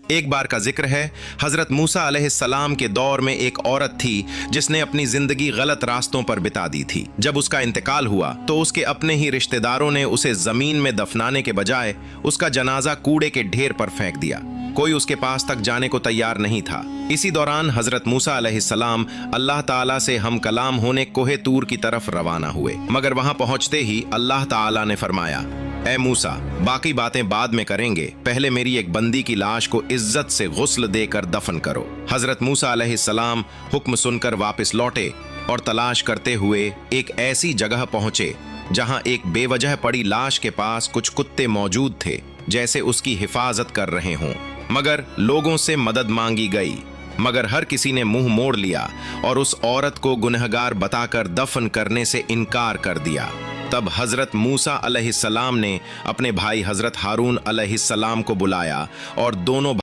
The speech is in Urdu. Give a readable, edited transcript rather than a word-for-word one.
ایک بار کا ذکر ہے، حضرت موسیٰ علیہ السلام کے دور میں ایک عورت تھی جس نے اپنی زندگی غلط راستوں پر بتا دی تھی۔ جب اس کا انتقال ہوا تو اس کے اپنے ہی رشتہ داروں نے اسے زمین میں دفنانے کے بجائے اس کا جنازہ کوڑے کے ڈھیر پر پھینک دیا۔ کوئی اس کے پاس تک جانے کو تیار نہیں تھا۔ اسی دوران حضرت موسیٰ علیہ السلام اللہ تعالیٰ سے ہم کلام ہونے کوہ طور کی طرف روانہ ہوئے، مگر وہاں پہنچتے ہی اللہ تعالیٰ نے فرمایا، اے موسیٰ، باقی باتیں بعد میں کریں گے، پہلے میری ایک بندی کی لاش کو عزت سے غسل دے کر دفن کرو۔ حضرت موسیٰ علیہ السلام حکم سن کر واپس لوٹے اور تلاش کرتے ہوئے ایک ایسی جگہ پہنچے جہاں ایک بے وجہ پڑی لاش کے پاس کچھ کتے موجود تھے، جیسے اس کی حفاظت کر رہے ہوں۔ مگر لوگوں سے مدد مانگی گئی، مگر ہر کسی نے منہ موڑ لیا اور اس عورت کو گنہگار بتا کر دفن کرنے سے انکار کر دیا۔ تب حضرت موسیٰ علیہ السلام نے اپنے بھائی حضرت ہارون علیہ السلام کو بلایا اور دونوں